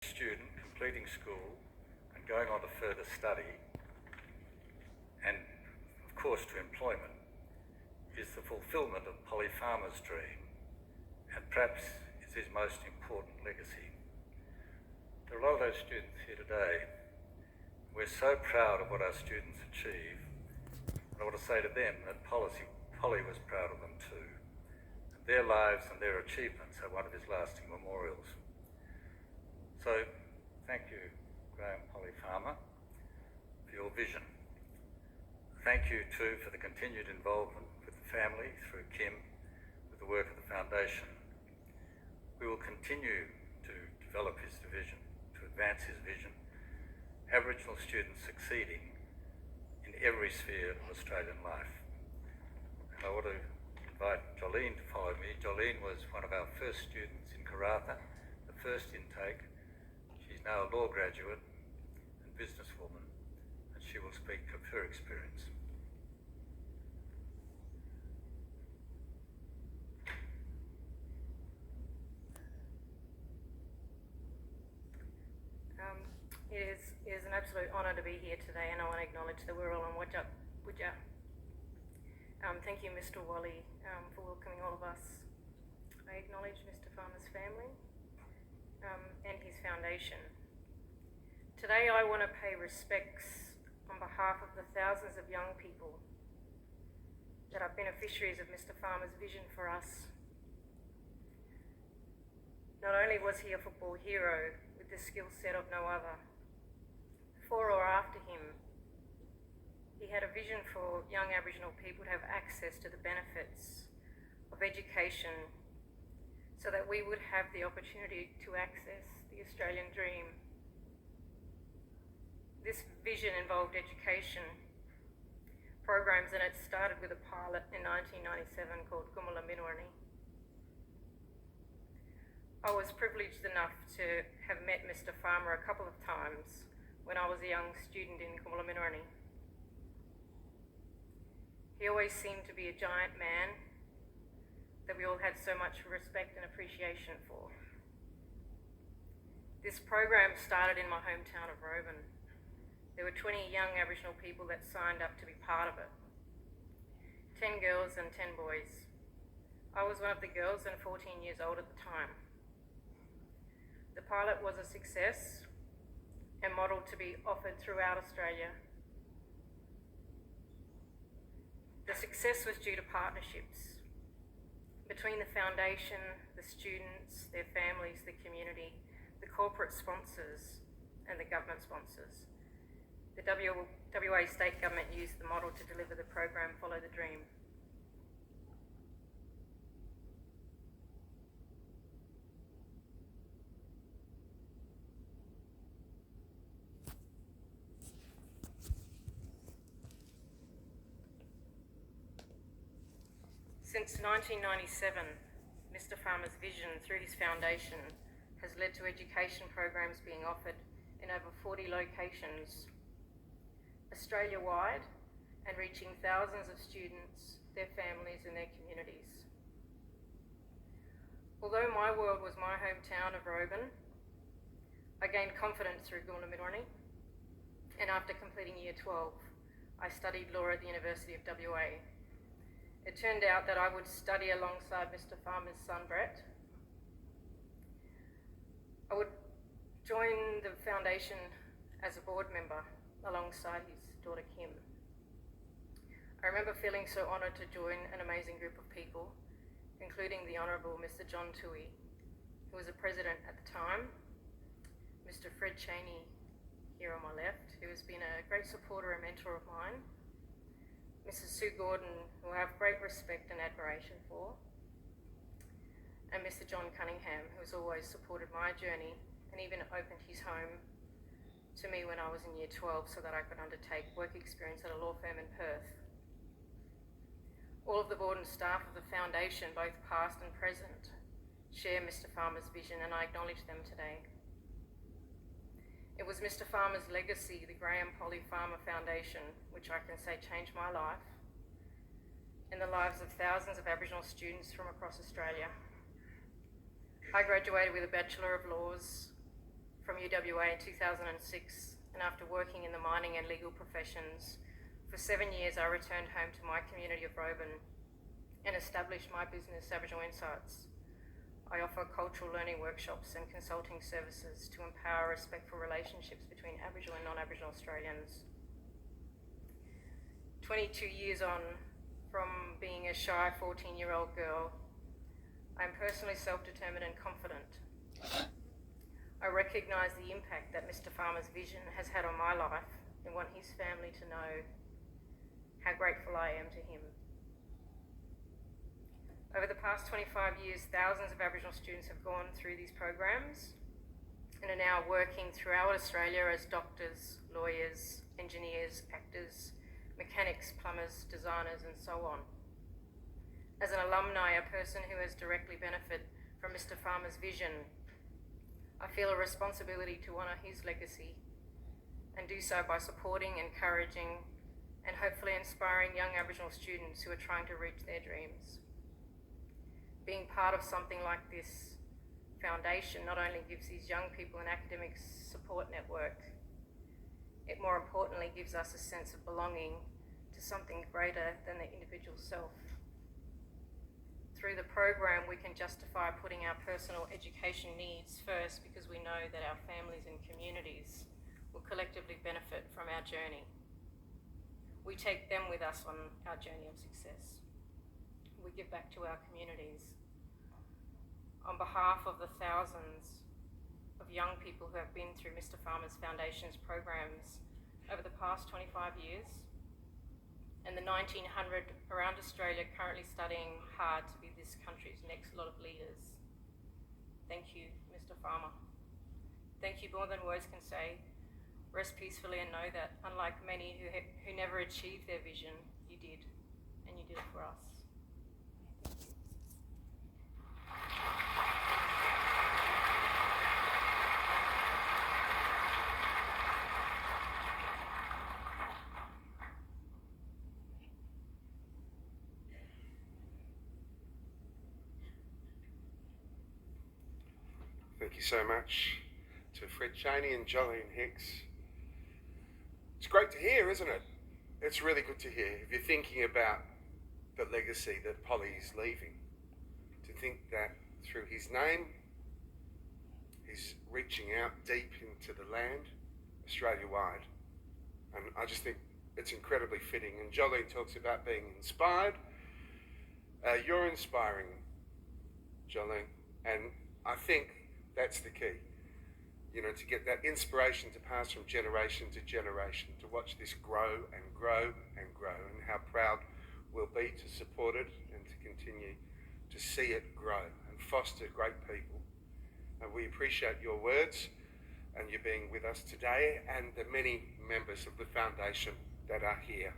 Student completing school and going on to further study, and of course to employment, is the fulfilment of Polly Farmer's dream, and perhaps is his most important legacy. There are a lot of those students here today. We're so proud of what our students achieve, and I want to say to them that Polly was proud of them too. And their lives and their achievements are one of his lasting memorials. So, thank you, Graham Polly Farmer, for your vision. Thank you too for the continued involvement with the family through Kim, with the work of the Foundation. We will continue to develop his vision, to advance his vision, Aboriginal students succeeding in every sphere of Australian life. And I want to invite Jolene to follow me. Jolene was one of our first students in Karratha, the first intake. She's now a law graduate and businesswoman, and she will speak of her experience. It is an absolute honour to be here today, and I want to acknowledge the Wirral and Wodja. Thank you, Mr. Wally, for welcoming all of us. I acknowledge Mr. Farmer's family and his foundation. Today I want to pay respects on behalf of the thousands of young people that are beneficiaries of Mr. Farmer's vision for us. Not only was he a football hero with the skill set of no other, before or after him, he had a vision for young Aboriginal people to have access to the benefits of education so that we would have the opportunity to access the Australian dream. This vision involved education programs, and it started with a pilot in 1997 called Gumala Minwarni. I was privileged enough to have met Mr. Farmer a couple of times when I was a young student in Gumala Minwarni. He always seemed to be a giant man that we all had so much respect and appreciation for. This program started in my hometown of Roban. There were 20 young Aboriginal people that signed up to be part of it. 10 girls and 10 boys. I was one of the girls and 14 years old at the time. The pilot was a success and modelled to be offered throughout Australia. The success was due to partnerships between the foundation, the students, their families, the community, the corporate sponsors and the government sponsors. The WA state government used the model to deliver the program Follow the Dream. Since 1997, Mr. Farmer's vision through his foundation has led to education programs being offered in over 40 locations Australia-wide and reaching thousands of students, their families and their communities. Although my world was my hometown of Roban, I gained confidence through Gumala Minwarni, and after completing Year 12, I studied law at the University of WA. It turned out that I would study alongside Mr. Farmer's son, Brett. I would join the foundation as a board member alongside his daughter, Kim. I remember feeling so honoured to join an amazing group of people, including the Honourable Mr. John Toohey, who was a president at the time, Mr. Fred Chaney, here on my left, who has been a great supporter and mentor of mine, Mrs. Sue Gordon, who I have great respect and admiration for, and Mr. John Cunningham, who has always supported my journey and even opened his home to me when I was in Year 12 so that I could undertake work experience at a law firm in Perth. All of the board and staff of the foundation, both past and present, share Mr. Farmer's vision, and I acknowledge them today. It was Mr. Farmer's legacy, the Graham Polly Farmer Foundation, which I can say changed my life and the lives of thousands of Aboriginal students from across Australia. I graduated with a Bachelor of Laws from UWA in 2006, and after working in the mining and legal professions for 7 years, I returned home to my community of Roban and established my business, Aboriginal Insights. I offer cultural learning workshops and consulting services to empower respectful relationships between Aboriginal and non-Aboriginal Australians. 22 years on from being a shy 14-year-old girl, I am personally self-determined and confident. I recognise the impact that Mr. Farmer's vision has had on my life and want his family to know how grateful I am to him. Over the past 25 years, thousands of Aboriginal students have gone through these programs and are now working throughout Australia as doctors, lawyers, engineers, actors, mechanics, plumbers, designers, and so on. As an alumni, a person who has directly benefited from Mr. Farmer's vision, I feel a responsibility to honour his legacy and do so by supporting, encouraging, and hopefully inspiring young Aboriginal students who are trying to reach their dreams. Being part of something like this foundation not only gives these young people an academic support network, it more importantly gives us a sense of belonging to something greater than the individual self. Through the program, we can justify putting our personal education needs first because we know that our families and communities will collectively benefit from our journey. We take them with us on our journey of success. We give back to our communities. On behalf of the thousands of young people who have been through Mr. Farmer's Foundation's programs over the past 25 years, and the 1900 around Australia currently studying hard to be this country's next lot of leaders, thank you, Mr. Farmer. Thank you more than words can say. Rest peacefully and know that, unlike many who never achieved their vision, you did, and you did it for us. Thank you so much to Fred Chaney and Jolene Hicks. It's great to hear, isn't it? It's really good to hear. If you're thinking about the legacy that Polly is leaving, to think that through his name, he's reaching out deep into the land, Australia-wide. And I just think it's incredibly fitting. And Jolene talks about being inspired. You're inspiring, Jolene. And I think that's the key. You know, to get that inspiration to pass from generation to generation, to watch this grow and grow and grow, and how proud we'll be to support it and to continue to see it grow and foster great people. And we appreciate your words and you being with us today, and the many members of the foundation that are here.